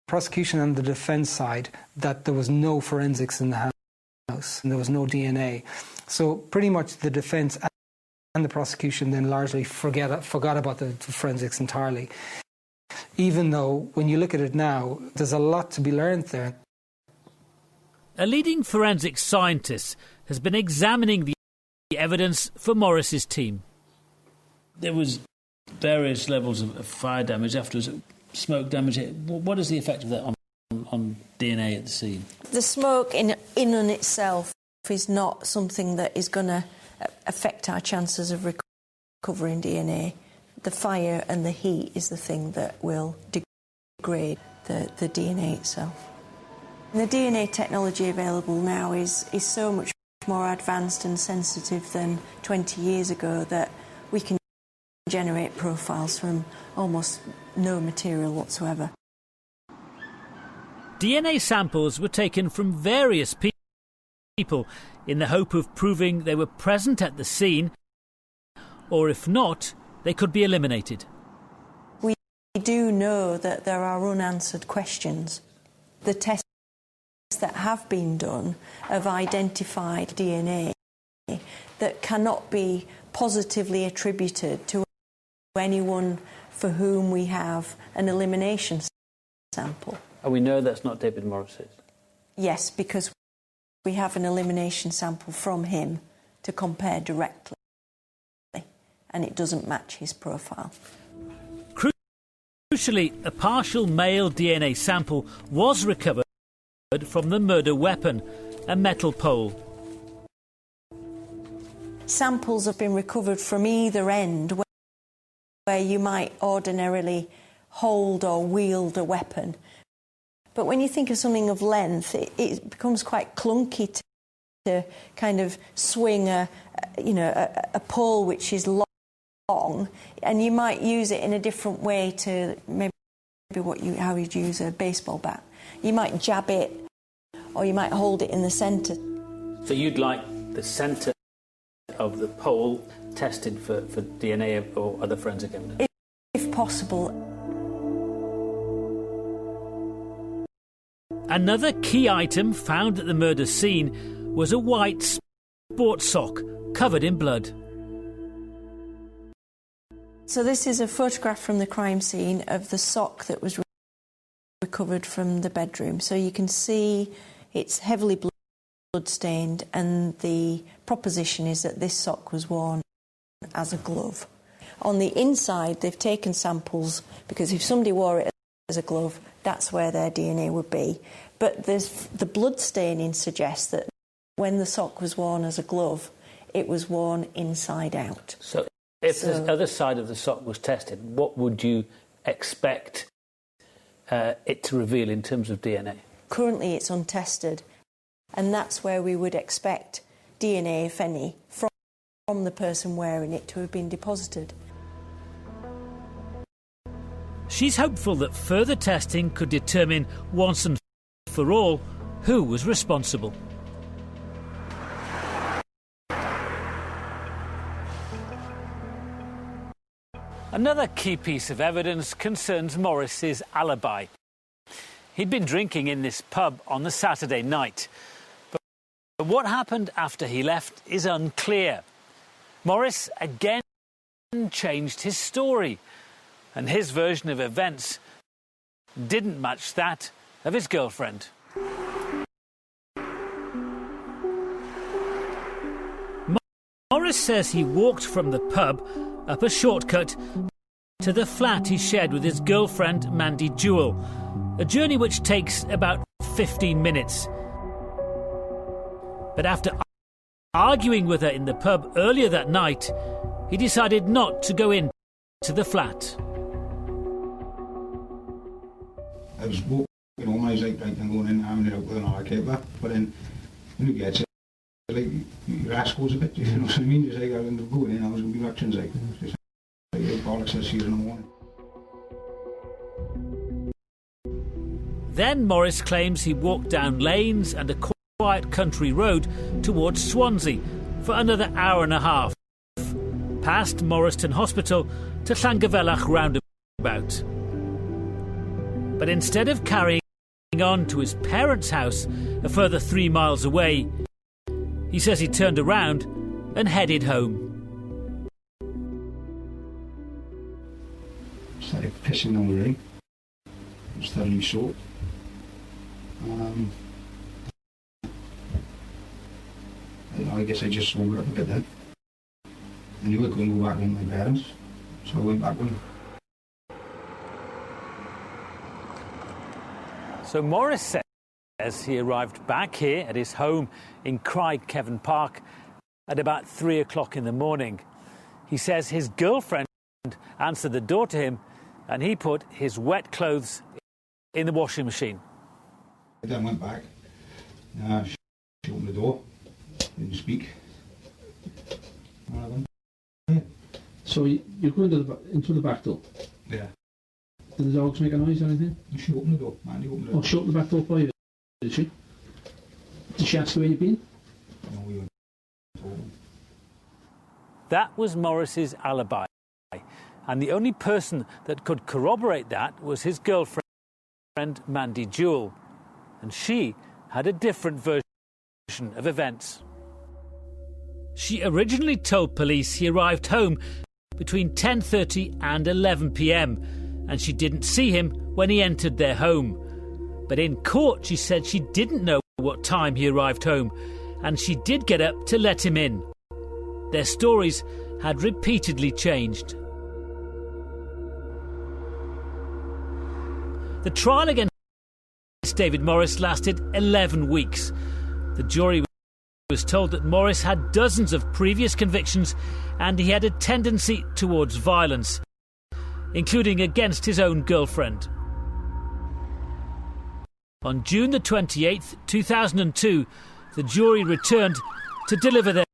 prosecution and the defence side that there was no forensics in the house and there was no DNA. So pretty much the defence and the prosecution then largely forgot about the forensics entirely. Even though, when you look at it now, there's a lot to be learned there. A leading forensic scientist has been examining the evidence for Morris's team. There was various levels of fire damage afterwards, smoke damage. What is the effect of that on DNA at the scene? The smoke in and itself is not something that is going to affect our chances of recovering DNA. The fire and the heat is the thing that will degrade the DNA itself. The DNA technology available now is so much more advanced and sensitive than 20 years ago that we can generate profiles from almost no material whatsoever. DNA samples were taken from various people in the hope of proving they were present at the scene, or if not, they could be eliminated. We do know that there are unanswered questions. The tests that have been done have identified DNA that cannot be positively attributed to anyone for whom we have an elimination sample. And we know that's not David Morris's? Yes, because we have an elimination sample from him to compare directly, and it doesn't match his profile. Crucially, a partial male DNA sample was recovered from the murder weapon, a metal pole. Samples have been recovered from either end where you might ordinarily hold or wield a weapon. But when you think of something of length, it becomes quite clunky to kind of swing a pole which is long, and you might use it in a different way to maybe how you'd use a baseball bat. You might jab it, or you might hold it in the centre. So you'd like the centre of the pole tested for DNA or other forensic evidence? If possible. Another key item found at the murder scene was a white sports sock covered in blood. So this is a photograph from the crime scene of the sock that was recovered from the bedroom. So you can see it's heavily blood-stained, and the proposition is that this sock was worn as a glove. On the inside, they've taken samples, because if somebody wore it as a glove, that's where their DNA would be. But the blood staining suggests that when the sock was worn as a glove, it was worn inside out. So if the other side of the sock was tested, what would you expect it to reveal in terms of DNA? Currently it's untested, and that's where we would expect DNA, if any, from the person wearing it to have been deposited. She's hopeful that further testing could determine once and for all who was responsible. Another key piece of evidence concerns Morris's alibi. He'd been drinking in this pub on the Saturday night, but what happened after he left is unclear. Morris again changed his story, and his version of events didn't match that of his girlfriend. Morris says he walked from the pub up a shortcut to the flat he shared with his girlfriend Mandy Jewell, a journey which takes about 15 minutes. But after arguing with her in the pub earlier that night, he decided not to go in to the flat. I was walking home, I was like, right, I'm going in, having it out with an allocator, but then when you get to like, your ass goes a bit, you know what I mean? Just like, I was going in, I was going to be actions like, just like, bollocks, I'll see you in the morning. Then Morris claims he walked down lanes and a quiet country road towards Swansea for another hour and a half, past Morriston Hospital to Llangafellach roundabout. But instead of carrying on to his parents' house a further 3 miles away, he says he turned around and headed home. Started pissing on the ring. I was thoroughly sore. I guess I just sobered up a bit then. I knew I couldn't go back with my parents, so I went back with them. So Morris says he arrived back here at his home in Clydach Park at about 3 o'clock in the morning. He says his girlfriend answered the door to him and he put his wet clothes in the washing machine. I then went back. She opened the door, didn't speak. So you go into the back door? Yeah. Did the dogs make a noise or anything? She opened the door, Mandy opened the door. Oh, she opened the back door for you, did she? Did she ask you where you'd been? No, we were talking. That was Morris's alibi, and the only person that could corroborate that was his girlfriend, Mandy Jewell, and she had a different version of events. She originally told police he arrived home between 10:30 and 11 p.m, and she didn't see him when he entered their home. But in court she said she didn't know what time he arrived home, and she did get up to let him in. Their stories had repeatedly changed. The trial against David Morris lasted 11 weeks. The jury was told that Morris had dozens of previous convictions and he had a tendency towards violence, including against his own girlfriend. On June the 28th, 2002, the jury returned to deliver their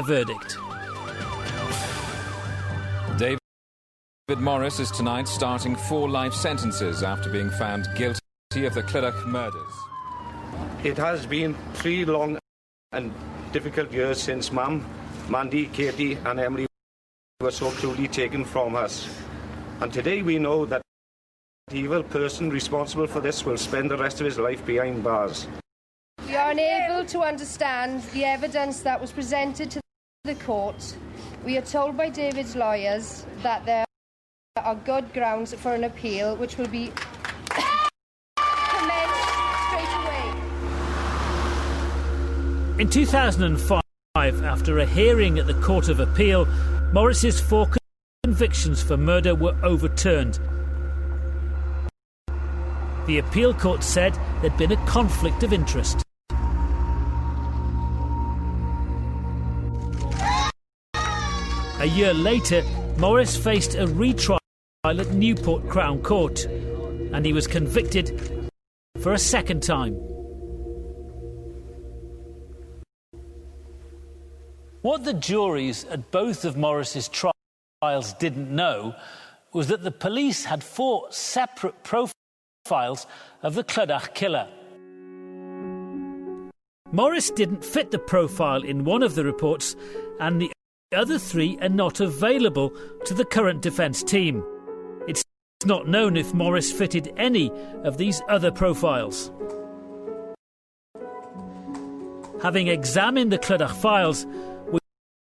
verdict. David Morris is tonight starting 4 life sentences after being found guilty of the Clydach murders. It has been 3 long and difficult years since Mum, Mandy, Katie and Emily were so cruelly taken from us. And today we know that the evil person responsible for this will spend the rest of his life behind bars. We are unable to understand the evidence that was presented to the court. We are told by David's lawyers that there are good grounds for an appeal which will be commenced straight away. In 2005, after a hearing at the Court of Appeal, Morris's 4 convictions for murder were overturned. The appeal court said there'd been a conflict of interest. A year later, Morris faced a retrial at Newport Crown Court, and he was convicted for a second time. What the juries at both of Morris's trials didn't know was that the police had 4 separate profiles of the Clydach killer. Morris didn't fit the profile in one of the reports, and the other 3 are not available to the current defence team. It's not known if Morris fitted any of these other profiles. Having examined the Clydach files,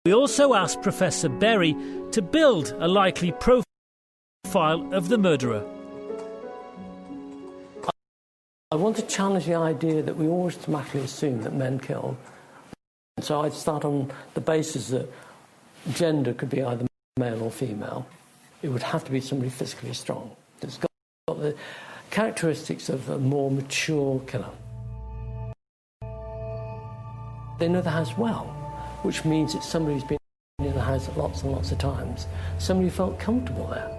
we also asked Professor Berry to build a likely profile of the murderer. I want to challenge the idea that we always automatically assume that men kill. So I'd start on the basis that gender could be either male or female. It would have to be somebody physically strong. That's got the characteristics of a more mature killer. They know the house well, which means it's somebody who's been in the house lots and lots of times. Somebody who felt comfortable there.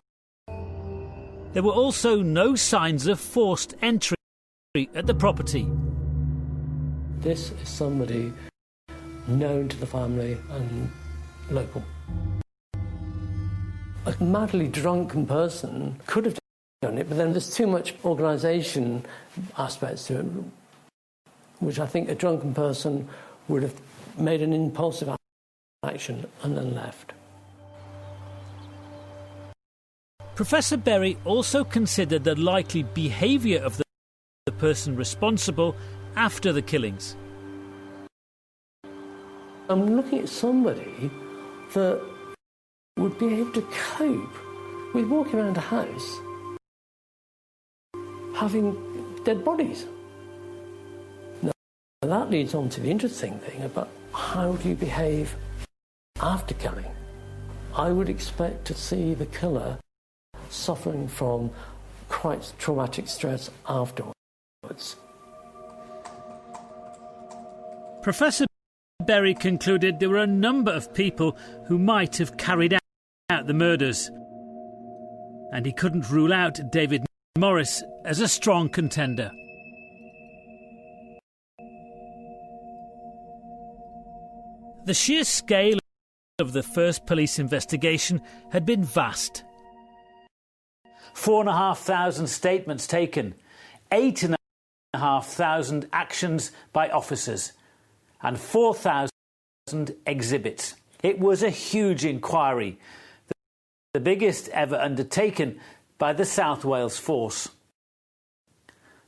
There were also no signs of forced entry at the property. This is somebody known to the family and local. A madly drunken person could have done it, but then there's too much organisation aspects to it, which I think a drunken person would have made an impulsive action and then left. Professor Berry also considered the likely behaviour of the person responsible after the killings. I'm looking at somebody that would be able to cope with walking around a house having dead bodies. Now, that leads on to the interesting thing about how do you behave after killing. I would expect to see the killer suffering from quite traumatic stress afterwards. Professor Berry concluded there were a number of people who might have carried out the murders, and he couldn't rule out David Morris as a strong contender. The sheer scale of the first police investigation had been vast. 4,500 statements taken, 8,500 actions by officers, and 4,000 exhibits. It was a huge inquiry, the biggest ever undertaken by the South Wales Force.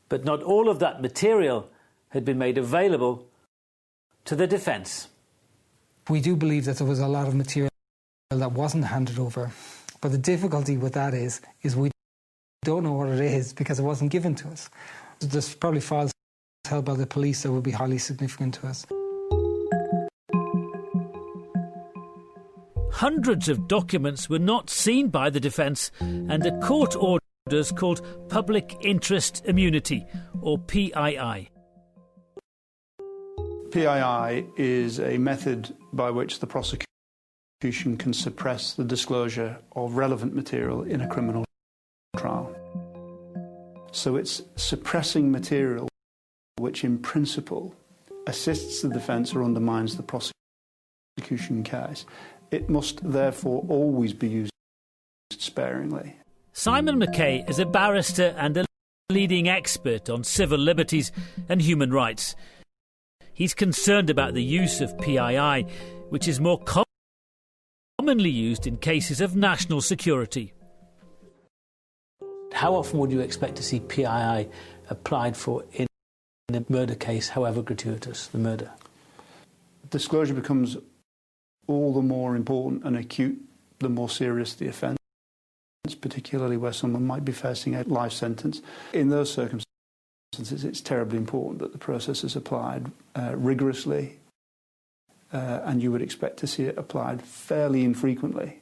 But not all of that material had been made available to the defence. We do believe that there was a lot of material that wasn't handed over, but the difficulty with that is we don't know what it is because it wasn't given to us. There's probably files held by the police that would be highly significant to us. Hundreds of documents were not seen by the defence under court orders called Public Interest Immunity, or PII. PII is a method by which the prosecution can suppress the disclosure of relevant material in a criminal trial. So it's suppressing material which in principle assists the defence or undermines the prosecution case. It must therefore always be used sparingly. Simon McKay is a barrister and a leading expert on civil liberties and human rights. He's concerned about the use of PII, which is more commonly used in cases of national security. How often would you expect to see PII applied for in a murder case, however gratuitous the murder? Disclosure becomes all the more important and acute the more serious the offence, particularly where someone might be facing a life sentence. In those circumstances, it's terribly important that the process is applied rigorously, and you would expect to see it applied fairly infrequently.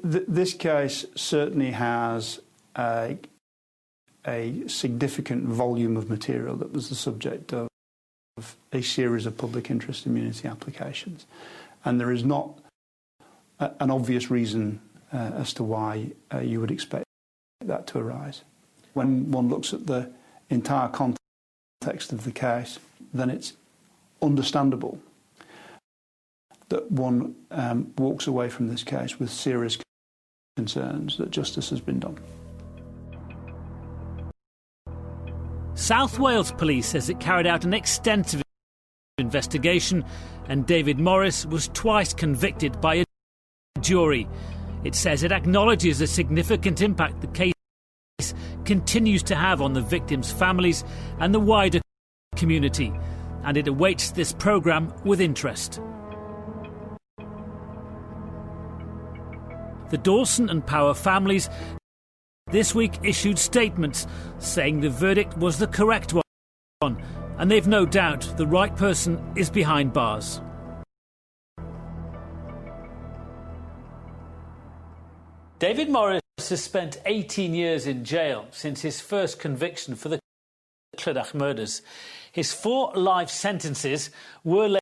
This case certainly has a significant volume of material that was the subject of a series of public interest immunity applications, and there is not an obvious reason as to why you would expect that to arise. When one looks at the entire context of the case, then it's understandable that one walks away from this case with serious concerns that justice has been done. South Wales Police says it carried out an extensive investigation, and David Morris was twice convicted by a jury. It says it acknowledges the significant impact the case continues to have on the victims' families and the wider community, and it awaits this programme with interest. The Dawson and Power families this week issued statements saying the verdict was the correct one, and they've no doubt the right person is behind bars. David Morris has spent 18 years in jail since his first conviction for the Clydach murders. His 4 life sentences were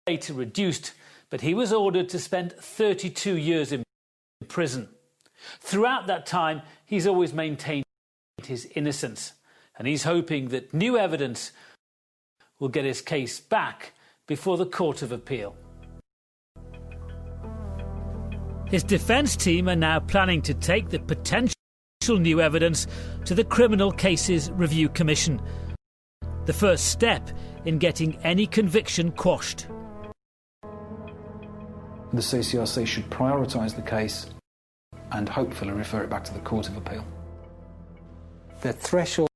later reduced, but he was ordered to spend 32 years in prison. Throughout that time, he's always maintained his innocence, and he's hoping that new evidence will get his case back before the Court of Appeal. His defence team are now planning to take the potential new evidence to the Criminal Cases Review Commission, the first step in getting any conviction quashed. The CCRC should prioritise the case and hopefully refer it back to the Court of Appeal. The threshold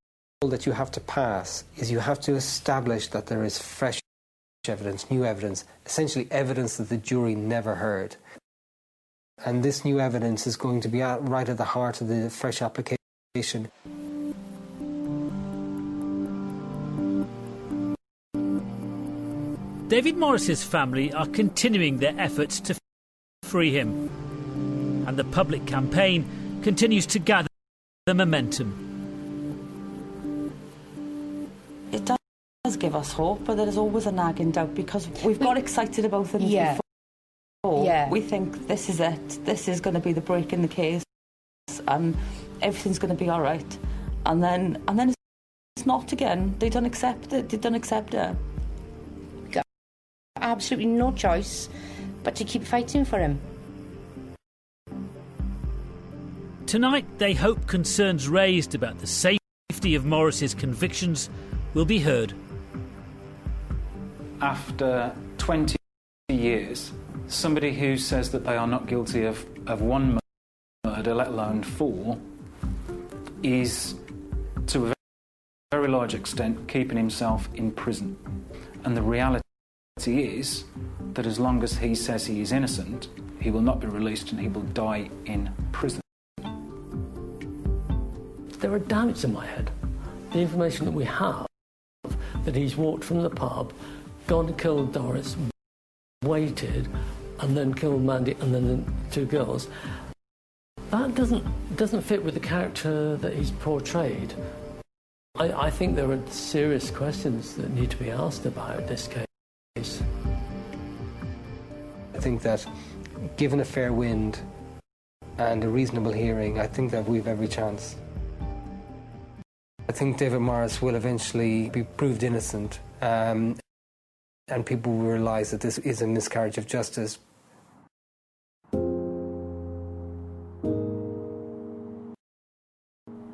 that you have to pass is you have to establish that there is fresh evidence, new evidence, essentially evidence that the jury never heard. And this new evidence is going to be right at the heart of the fresh application. David Morris's family are continuing their efforts to free him, and the public campaign continues to gather momentum. It does give us hope, but there is always a nagging doubt because we've got excited about things before. Yeah. We think this is it. This is going to be the break in the case, and everything's going to be all right. And then it's not again. They don't accept it. They don't accept it. Absolutely no choice but to keep fighting for him. Tonight, they hope concerns raised about the safety of Morris's convictions will be heard. After 20 years, somebody who says that they are not guilty of one murder, let alone 4, is, to a very large extent, keeping himself in prison. And the reality is that as long as he says he is innocent, he will not be released and he will die in prison. There are doubts in my head. The information that we have, that he's walked from the pub, gone to kill Doris, waited, and then killed Mandy and then the 2 girls, that doesn't fit with the character that he's portrayed. I think there are serious questions that need to be asked about this case. I think that given a fair wind and a reasonable hearing, I think that we've every chance. I think David Morris will eventually be proved innocent, and people will realise that this is a miscarriage of justice.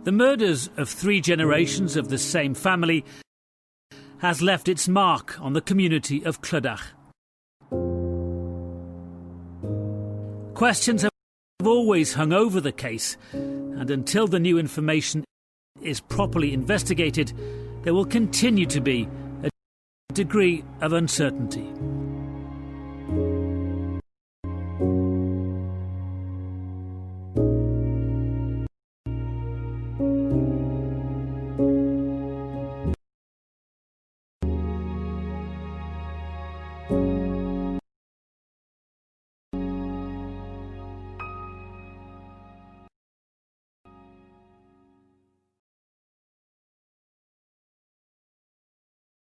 The murders of 3 generations of the same family has left its mark on the community of Clydach. Questions have always hung over the case, and until the new information is properly investigated, there will continue to be a degree of uncertainty.